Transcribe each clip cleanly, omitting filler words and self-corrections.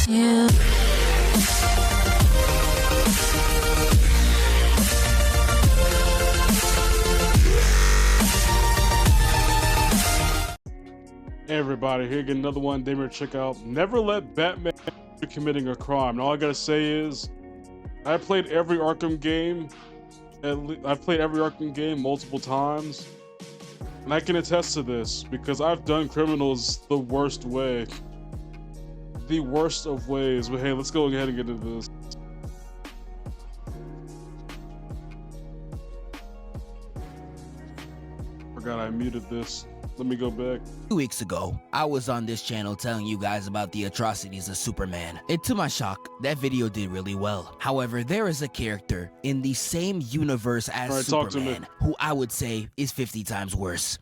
you. Hey everybody, here again, another one. Damer, check out. Never let Batman be committing a crime. And all I gotta say is, I played every Arkham game. I've played every Arkham game multiple times, and I can attest to this because I've done criminals the worst way, the worst of ways. But hey, let's go ahead and get into this. Forgot I muted this. Let me go back. 2 weeks ago, I was on this channel telling you guys about the atrocities of Superman. And to my shock, that video did really well. However, there is a character in the same universe as Superman who I would say is 50 times worse.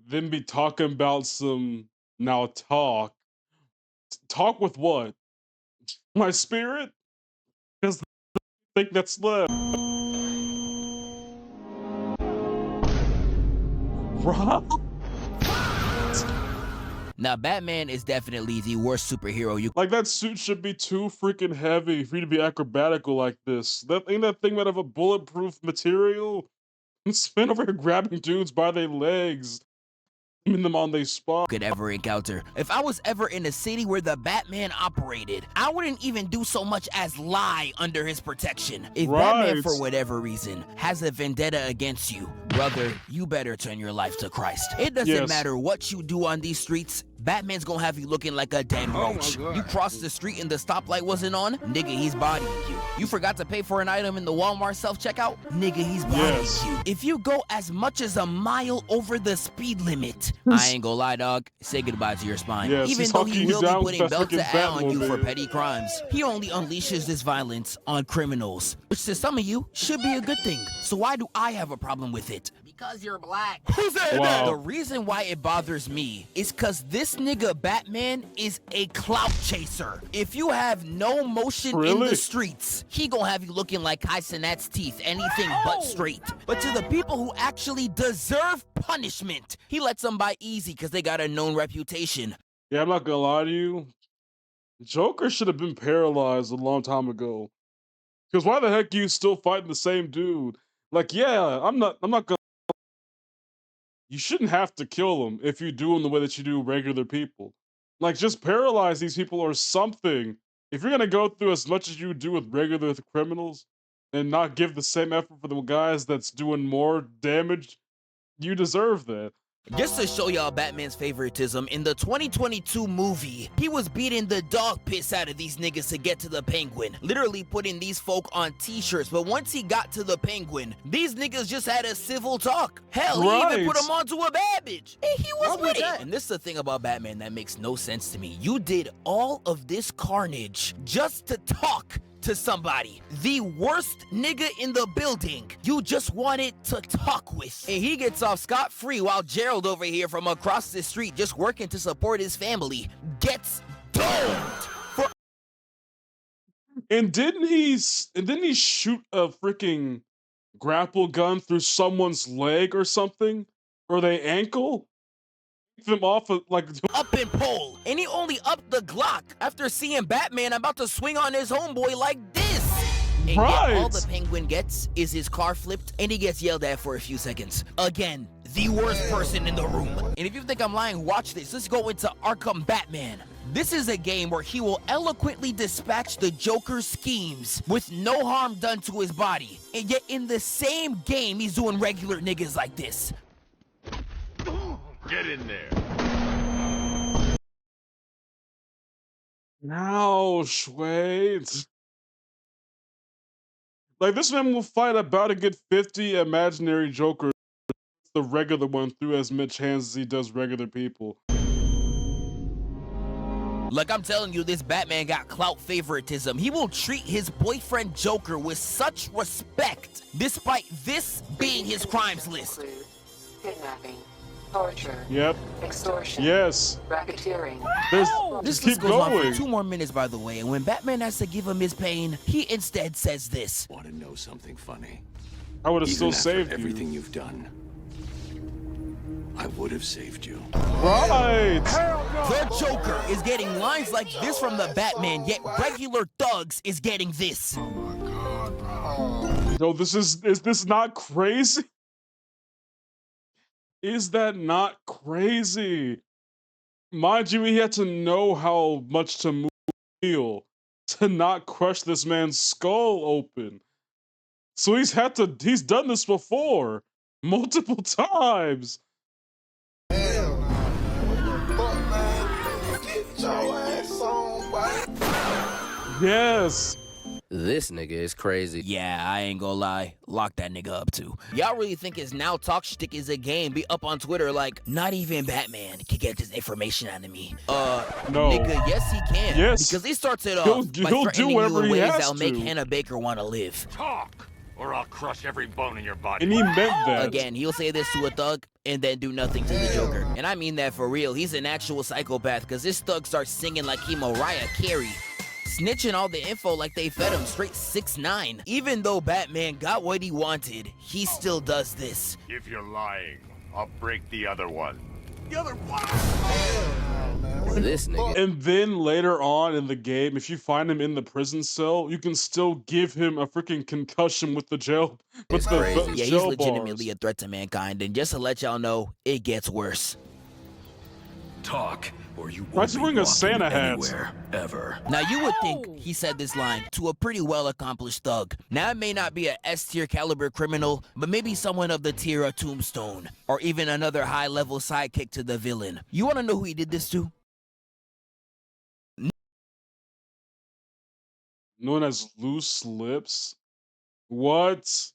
Then be talking about some now talk. Talk with what? My spirit? Because I think that's left. Rob? Now, Batman is definitely the worst superhero you like. That suit should be too freaking heavy for you to be acrobatical like this. That ain't that thing made of a bulletproof material. Spin over here grabbing dudes by their legs, in them on their spot. Could ever encounter. If I was ever in a city where the Batman operated, I wouldn't even do so much as lie under his protection. If Batman, for whatever reason, has a vendetta against you, brother, you better turn your life to Christ. It doesn't matter what you do on these streets, Batman's gonna have you looking like a dead roach. You crossed the street and the stoplight wasn't on, nigga, he's bodying you. You forgot to pay for an item in the Walmart self-checkout, nigga, he's bodying you. If you go as much as a mile over the speed limit, I ain't gonna lie, dog, say goodbye to your spine. Even though he will be putting belt to ass on you for petty crimes, he only unleashes this violence on criminals, which to some of you should be a good thing. So why do I have a problem with it? Because you're black. Who's that? Wow. The reason why it bothers me is because this nigga Batman is a clout chaser. If you have no motion in the streets, he gonna have you looking like Kaisenat's teeth, anything but straight. But to the people who actually deserve punishment, he lets them by easy because they got a known reputation. Yeah, I'm not gonna lie to you. Joker should have been paralyzed a long time ago. Because why the heck are you still fighting the same dude? Like, yeah, I'm not gonna. You shouldn't have to kill them if you do them the way that you do regular people. Like, just paralyze these people or something. If you're gonna go through as much as you do with regular criminals and not give the same effort for the guys that's doing more damage, you deserve that. Just to show y'all Batman's favoritism, in the 2022 movie, he was beating the dog piss out of these niggas to get to the Penguin, literally putting these folk on t-shirts. But once he got to the Penguin, these niggas just had a civil talk. Hell, he even put him onto a bad bitch. And he was with it. And this is the thing about Batman that makes no sense to me. You did all of this carnage just to talk to somebody, the worst nigga in the building. You just wanted to talk with. And he gets off scot-free while Gerald over here from across the street, just working to support his family, gets domed. And didn't he shoot a freaking grapple gun through someone's leg or something? Or their ankle? Them off of, like, up and pole, and he only upped the Glock after seeing Batman about to swing on his homeboy like this. And yet all the Penguin gets is his car flipped, and he gets yelled at for a few seconds. Again, the worst person in the room. And if you think I'm lying, watch this. Let's go into Arkham Batman. This is a game where he will eloquently dispatch the Joker's schemes with no harm done to his body. And yet in the same game, he's doing regular niggas like this. Get in there. Now, wait. Like, this man will fight about to get 50 imaginary Jokers, the regular one, through as much hands as he does regular people. Like I'm telling you, this Batman got clout favoritism. He will treat his boyfriend Joker with such respect, despite this being his crimes list. Kidnapping, torture, extortion, racketeering. This list goes on for 2 more minutes, by the way, and when Batman has to give him his pain, he instead says this. Want to know something funny? I would have still saved everything you've done. I would have saved you. Right. The Joker is getting lines like this from the Batman, yet regular thugs is getting this. Yo, is this not crazy? Is that not crazy? Mind you, he had to know how much to feel to not crush this man's skull open. So he's done this before, multiple times. Yes. This nigga is crazy. Yeah, I ain't gonna lie. Lock that nigga up too. Y'all really think his now talk shtick is a game? Be up on Twitter like, not even Batman can get this information out of me. No. Nigga, yes he can. Yes. Because he starts it off by threatening you in ways that'll make Hannah Baker want to live. Talk, or I'll crush every bone in your body. And he meant that. Again, he'll say this to a thug and then do nothing to the Joker. And I mean that for real. He's an actual psychopath because this thug starts singing like he Mariah Carey. Snitching all the info like they fed him straight 6ix9ine. Even though Batman got what he wanted, he still does this. If you're lying, I'll break the other one. The other one! This nigga. And then later on in the game, if you find him in the prison cell, you can still give him a freaking concussion with the jail. It's crazy. Yeah, he's legitimately a threat to mankind. And just to let y'all know, it gets worse. Talk, or you Why'd you bring a Santa hat? Ever. Now, you would think he said this line to a pretty well-accomplished thug. Now, it may not be a S-tier caliber criminal, but maybe someone of the tier of Tombstone, or even another high-level sidekick to the villain. You want to know who he did this to? Known as Loose Lips? What?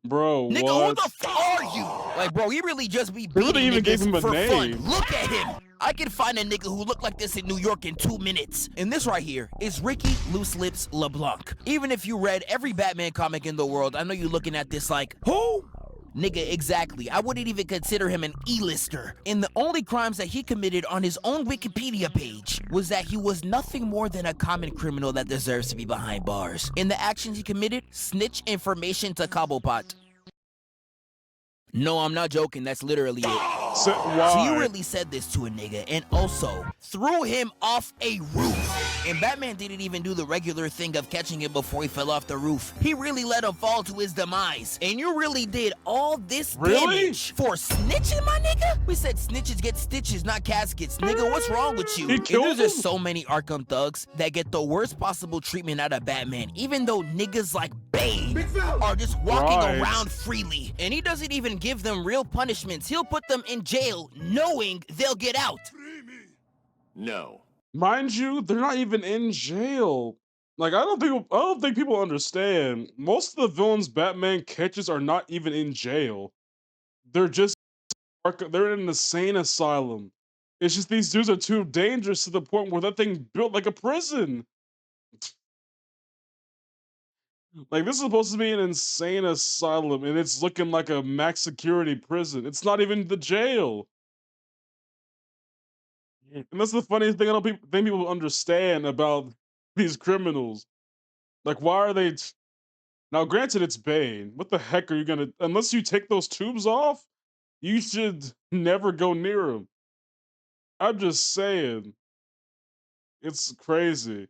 Bro, Nigga, what? who the fuck are you? Like, bro, he really just be They really beating even gave niggas him a for name. fun. Look at him. I can find a nigga who looked like this in New York in 2 minutes. And this right here is Ricky Loose Lips LeBlanc. Even if you read every Batman comic in the world, I know you're looking at this like, who? Nigga, exactly. I wouldn't even consider him an E-lister. And the only crimes that he committed on his own Wikipedia page was that he was nothing more than a common criminal that deserves to be behind bars. In the actions he committed, snitch information to Cobblepot. No, I'm not joking. That's literally it. So you really said this to a nigga and also threw him off a roof. And Batman didn't even do the regular thing of catching him before he fell off the roof. He really let him fall to his demise. And you really did all this damage for snitching, my nigga? We said snitches get stitches, not caskets. Nigga, what's wrong with you? And there's just so many Arkham thugs that get the worst possible treatment out of Batman, even though niggas like Bane are just walking around freely. And he doesn't even give them real punishments. He'll put them in jail knowing they'll get out. No. Mind you, they're not even in jail. Like, I don't think people understand. Most of the villains Batman catches are not even in jail. They're in an insane asylum. It's just these dudes are too dangerous to the point where that thing built like a prison. Like, this is supposed to be an insane asylum, and it's looking like a max security prison. It's not even the jail. And that's the funniest thing I don't think people understand about these criminals. Like, why are they... Now, granted, it's Bane. What the heck are you gonna... Unless you take those tubes off, you should never go near him. I'm just saying. It's crazy.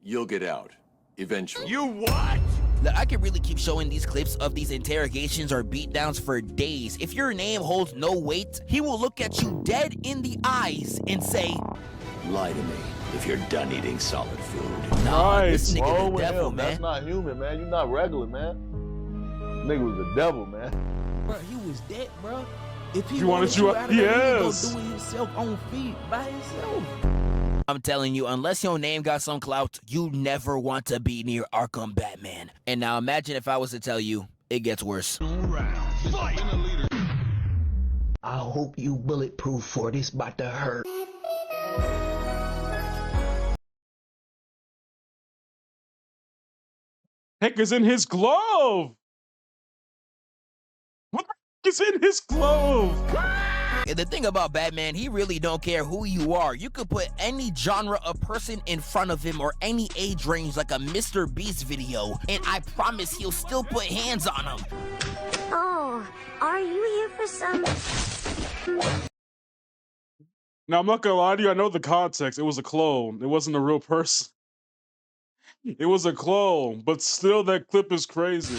You'll get out. Eventually. You what? Now, I could really keep showing these clips of these interrogations or beatdowns for days. If your name holds no weight, he will look at you dead in the eyes and say, lie to me if you're done eating solid food. Nah, this nigga the devil, him. man. That's not human, man. You're not regular, man. Nigga was the devil, man. Bro, he was dead, bro. If he wanted you out of there, he yes. gonna do it himself on feet by himself. I'm telling you, unless your name got some clout, you never want to be near Arkham Batman. And now imagine if I was to tell you, it gets worse. I hope you bulletproof for this about to hurt. Heck is in his glove? What the heck is in his glove? And the thing about Batman, he really don't care who you are. You could put any genre of person in front of him or any age range like a Mr. Beast video, and I promise he'll still put hands on him. Oh, are you here for some... Now, I'm not gonna lie to you, I know the context. It was a clone. It wasn't a real person. It was a clone, but still that clip is crazy.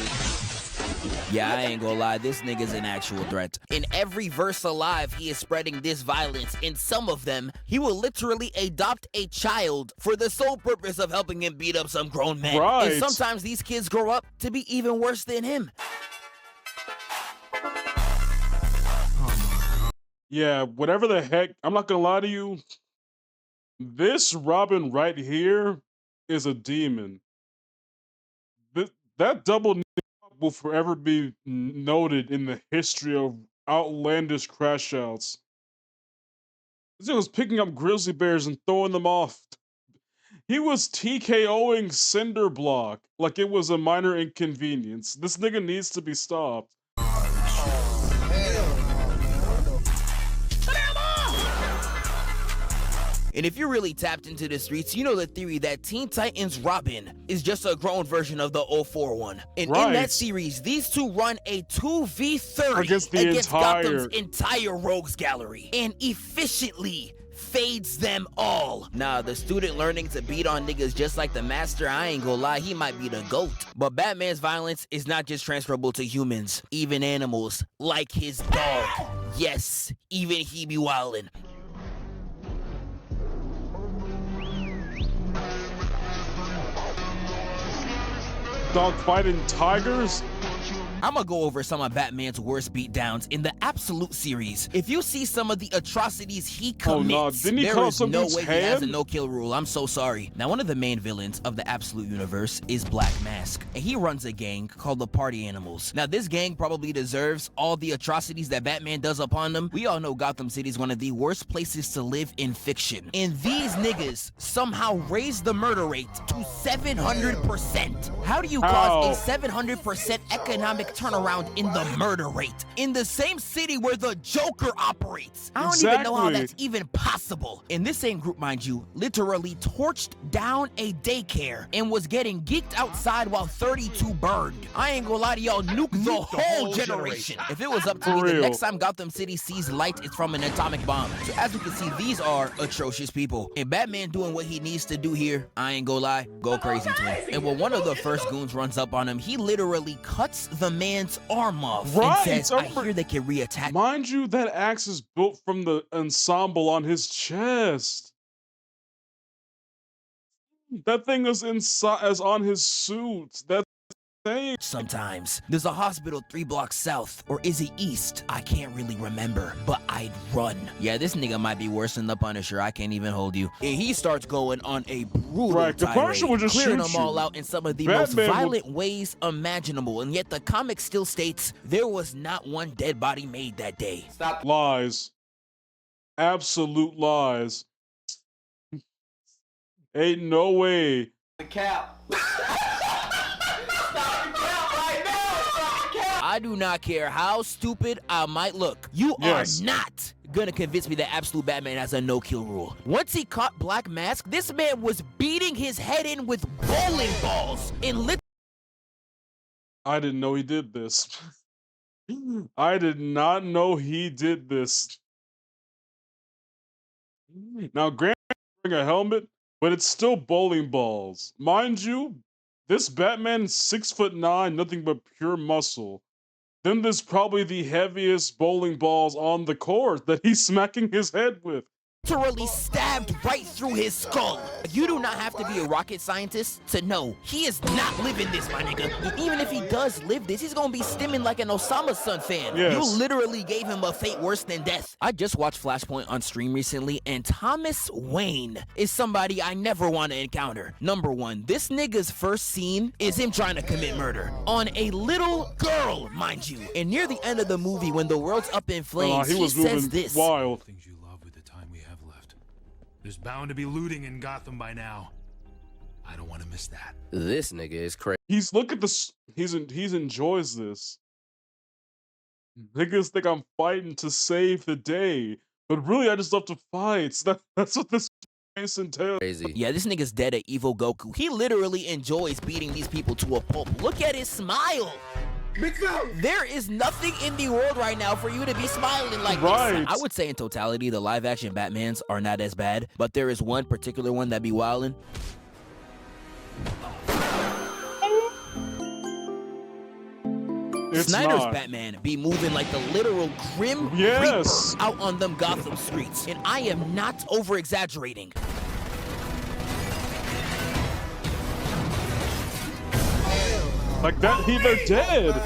Yeah, I ain't gonna lie, this nigga's an actual threat. In every verse alive, he is spreading this violence. In some of them, he will literally adopt a child for the sole purpose of helping him beat up some grown men. Right. And sometimes these kids grow up to be even worse than him. Yeah, whatever the heck, I'm not gonna lie to you. This Robin right here is a demon. That double will forever be noted in the history of outlandish crash outs. This guy was picking up grizzly bears and throwing them off. He was TKOing Cinder Block like it was a minor inconvenience. This nigga needs to be stopped. And if you're really tapped into the streets, you know the theory that Teen Titans Robin is just a grown version of the 04 one. And in that series, these two run a 2v30 against Gotham's entire rogues gallery and efficiently fades them all. Nah, the student learning to beat on niggas just like the master, I ain't gonna lie, he might be the GOAT. But Batman's violence is not just transferable to humans, even animals, like his dog. Yes, even he be wildin'. Dog fighting tigers? I'm gonna go over some of Batman's worst beatdowns in the Absolute series. If you see some of the atrocities he commits, there is no way he has a no-kill rule. I'm so sorry. Now, one of the main villains of the Absolute universe is Black Mask, and he runs a gang called the Party Animals. Now, this gang probably deserves all the atrocities that Batman does upon them. We all know Gotham City is one of the worst places to live in fiction, and these niggas somehow raised the murder rate to 700%. How do you cause a 700% economic turnaround in the murder rate in the same city where the Joker operates? I don't even know how that's even possible. And this same group, mind you, literally torched down a daycare and was getting geeked outside while 32 burned. I ain't gonna lie to y'all, nuke the whole generation. If it was up to me, the next time Gotham City sees light, it's from an atomic bomb. So as you can see, these are atrocious people. And Batman doing what he needs to do here, I ain't gonna lie, go crazy to him. And when one of the first goons runs up on him, he literally cuts the man's arm off and says, I hear they can reattach. Mind you, that axe is built from the ensemble on his chest. That thing is on his suit. That's insane. Sometimes. There's a hospital 3 blocks south, or is it east? I can't really remember, but I'd run. Yeah, this nigga might be worse than the Punisher. I can't even hold you. And he starts going on a brutal tirade, clearing them all out in some of the most violent ways imaginable. And yet the comic still states there was not one dead body made that day. Stop. Lies. Absolute lies. Ain't no way. The cap. I do not care how stupid I might look. You are not gonna convince me that Absolute Batman has a no-kill rule. Once he caught Black Mask, this man was beating his head in with bowling balls and I didn't know he did this. I did not know he did this. Now, granted, wearing a helmet, but it's still bowling balls. Mind you, this Batman is 6'9", nothing but pure muscle. Then there's probably the heaviest bowling balls on the court that he's smacking his head with. Literally stabbed right through his skull. You do not have to be a rocket scientist to know he is not living this, my nigga. Even if he does live this, he's gonna be stimming like an Osama son fan. Yes. You literally gave him a fate worse than death. I just watched Flashpoint on stream recently, and Thomas Wayne is somebody I never want to encounter. Number one, this nigga's first scene is him trying to commit murder on a little girl, mind you. And near the end of the movie, when the world's up in flames, he says this. Wild. There's bound to be looting in Gotham by now. I don't want to miss that. This nigga is crazy. Look at this. He's enjoys this. Niggas think I'm fighting to save the day, but really I just love to fight. That's what this entails. Crazy. Yeah, this nigga's dead at Evil Goku. He literally enjoys beating these people to a pulp. Look at his smile. There is nothing in the world right now for you to be smiling like this. I would say in totality, the live-action Batmans are not as bad, but there is one particular one that be wildin'. Snyder's Batman be moving like the literal Grim Reaper out on them Gotham streets, and I am not over-exaggerating. Like that, they're dead.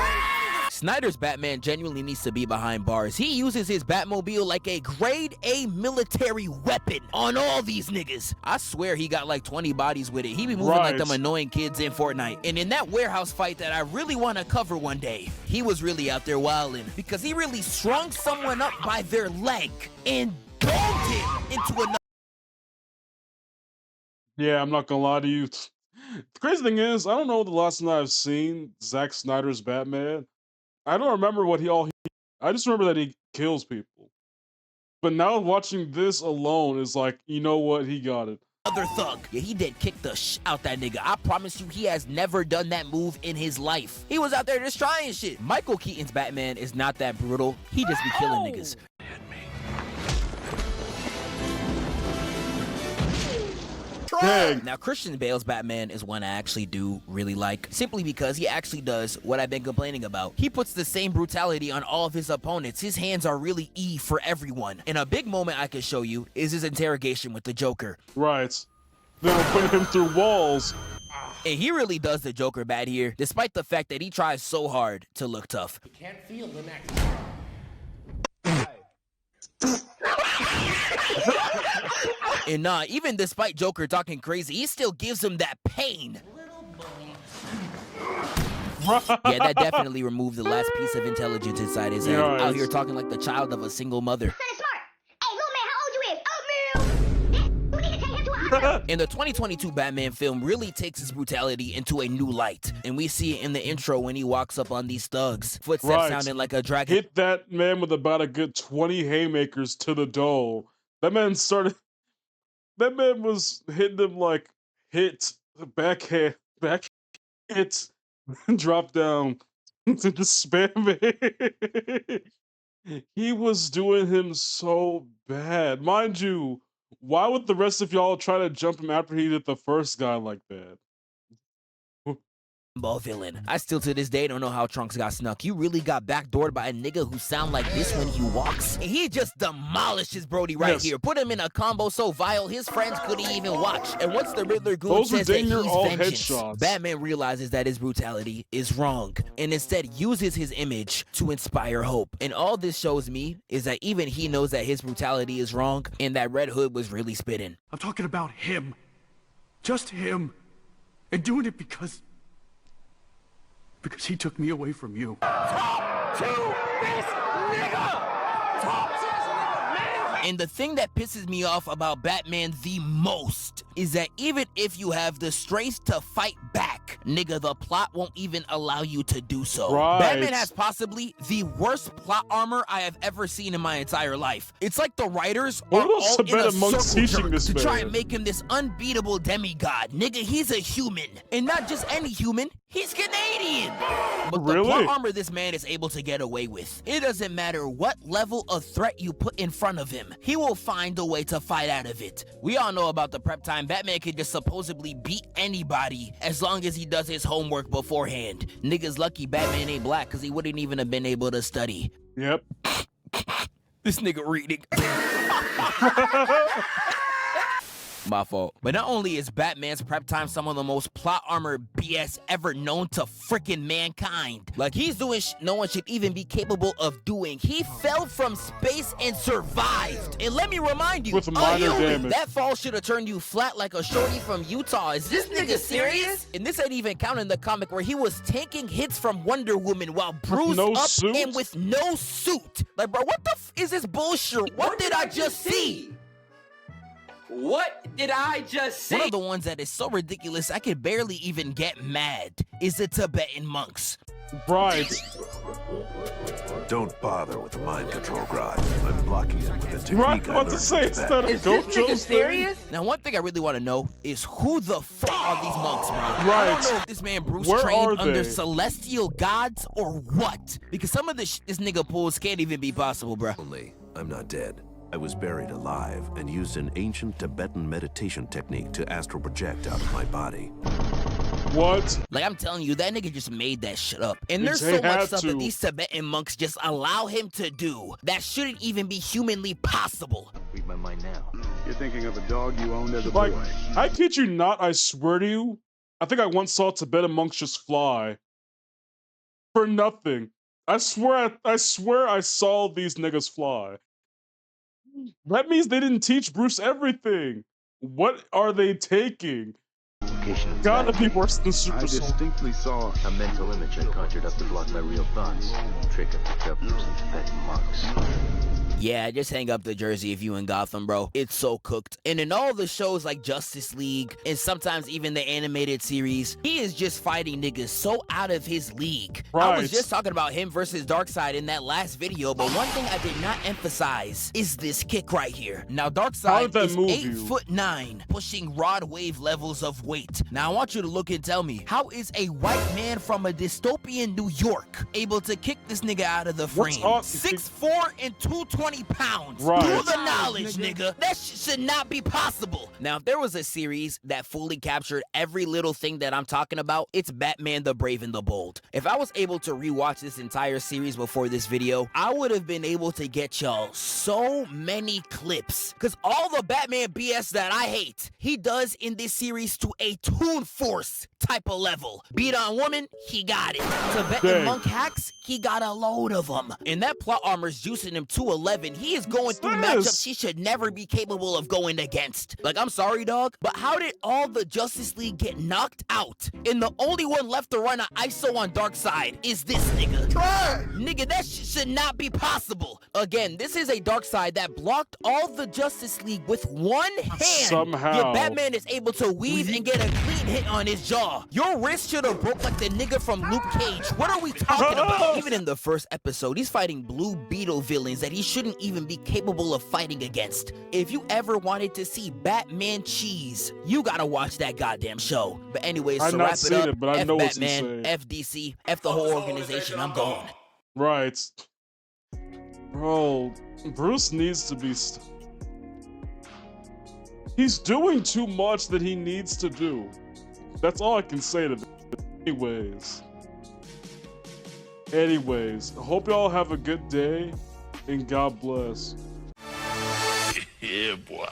Snyder's Batman genuinely needs to be behind bars. He uses his Batmobile like a grade A military weapon on all these niggas. I swear he got like 20 bodies with it. He be moving like them annoying kids in Fortnite. And in that warehouse fight that I really want to cover one day, he was really out there wilding because he really strung someone up by their leg and domed him into another. Yeah, I'm not gonna lie to you. The crazy thing is, I don't know the last time I've seen Zack Snyder's Batman. I don't remember what I just remember that he kills people. But now watching this alone is like, you know what? He got it. Other thug. Yeah, he did kick the out that nigga. I promise you, he has never done that move in his life. He was out there just trying shit. Michael Keaton's Batman is not that brutal. He just be killing niggas. Dang. Now, Christian Bale's Batman is one I actually do really like, simply because he actually does what I've been complaining about. He puts the same brutality on all of his opponents. His hands are really E for everyone. And a big moment I can show you is his interrogation with the Joker. Right. They'll put him through walls. And he really does the Joker bad here, despite the fact that he tries so hard to look tough. You can't feel the next. And nah, even despite Joker talking crazy, he still gives him that pain. Yeah, that definitely removed the last piece of intelligence inside his head. Out here talking like the child of a single mother. And the 2022 Batman film really takes his brutality into a new light. And we see it in the intro when he walks up on these thugs. Footsteps sounding like a dragon. Hit that man with about a good 20 haymakers to the dome. That man was hitting them like backhand, hit, drop down to just spam it. He was doing him so bad. Mind you, why would the rest of y'all try to jump him after he did the first guy like that? Ball villain. I still to this day don't know how Trunks got snuck. You really got backdoored by a nigga who sound like this when he walks? And he just demolishes Brody here. Put him in a combo so vile his friends couldn't even watch. And once the Riddler goon says that he's vengeance, Batman realizes that his brutality is wrong and instead uses his image to inspire hope. And all this shows me is that even he knows that his brutality is wrong and that Red Hood was really spitting. I'm talking about him. Just him. And doing it because he took me away from you. Talk to this nigga! Talk to this nigga! And the thing that pisses me off about Batman the most is that even if you have the strength to fight back, nigga, the plot won't even allow you to do so. Batman has possibly the worst plot armor I have ever seen in my entire life. It's like the writers are all in a circle jerk to try and make him this unbeatable demigod. Nigga, he's a human. And not just any human, he's Canadian. But the plot armor this man is able to get away with, it doesn't matter what level of threat you put in front of him, he will find a way to fight out of it. We all know about the prep time. Batman can just supposedly beat anybody as long as he does his homework beforehand. Niggas lucky Batman ain't black because he wouldn't even have been able to study. Yep. This nigga reading. My fault. But not only is Batman's prep time some of the most plot armor BS ever known to freaking mankind. Like, he's doing no one should even be capable of doing. He fell from space and survived. And let me remind you, with minor damage. That fall should have turned you flat like a shorty from Utah. Is this nigga serious? And this ain't even counting the comic where he was taking hits from Wonder Woman while bruised up and with no suit. Like, bro, what the f is this bullshit? What did I just see? What did I just see? One of the ones that is so ridiculous I could barely even get mad is the Tibetan monks. Right. Don't bother with the mind control rod. I'm blocking blocking it with a technique Right, I was to say, instead of Is this nigga serious? Now, one thing I really want to know is who the fuck are these monks, bro? Right. I don't know if this man Bruce Where trained are under they? celestial gods or what. Because some of the this nigga pulls can't even be possible, bro. I'm not dead. I was buried alive and used an ancient Tibetan meditation technique to astral project out of my body. What? Like, I'm telling you, that nigga just made that shit up. And there's They so much had stuff to. that these Tibetan monks just allow him to do that shouldn't even be humanly possible. Read my mind now. You're thinking of a dog you owned as a Like, boy. I kid you not, I swear to you, I think I once saw Tibetan monks just fly. For nothing. I swear I saw these niggas fly. That means they didn't teach Bruce everything. What are they taking? Gotta be worse than Super I Soul. distinctly saw a mental image I conjured up to block my real thoughts. Trick I picked up from some Tibetan monks. Yeah, just hang up the jersey if you in Gotham, bro. It's so cooked. And in all the shows like Justice League, and sometimes even the animated series, he is just fighting niggas so out of his league. Right. I was just talking about him versus Darkseid in that last video, but one thing I did not emphasize is this kick right here. Now, Darkseid is 8'9", pushing rod wave levels of weight. Now, I want you to look and tell me, how is a white man from a dystopian New York able to kick this nigga out of the frame? 6'4" and 220 pounds. Right. Do the knowledge, nigga. That should not be possible. Now, if there was a series that fully captured every little thing that I'm talking about, it's Batman the Brave and the Bold. If I was able to rewatch this entire series before this video, I would have been able to get y'all so many clips. Because all the Batman BS that I hate, he does in this series to a Toon Force type of level. Beat on woman, he got it. Tibetan monk hacks, he got a load of them. And that plot armor's juicing him to 11. He is going through matchups he should never be capable of going against. Like, I'm sorry, dog, but how did all the Justice League get knocked out? And the only one left to run an ISO on Darkseid is this nigga. Nigga, that should not be possible. Again, this is a Darkseid that blocked all the Justice League with one hand. Somehow. Yet Batman is able to weave and get a clean hit on his jaw. Your wrist should have broke like the nigga from Luke Cage. What are we talking about? Even in the first episode, he's fighting Blue Beetle villains that he shouldn't even be capable of fighting against. If you ever wanted to see Batman cheese, you gotta watch that goddamn show. But anyways, to wrap it up, but I F know Batman, F DC, F the whole organization, I'm gone. Right. Bro, Bruce needs to be... He's doing too much that he needs to do. That's all I can say to this. Anyways, I hope y'all have a good day, and God bless. Yeah, boy.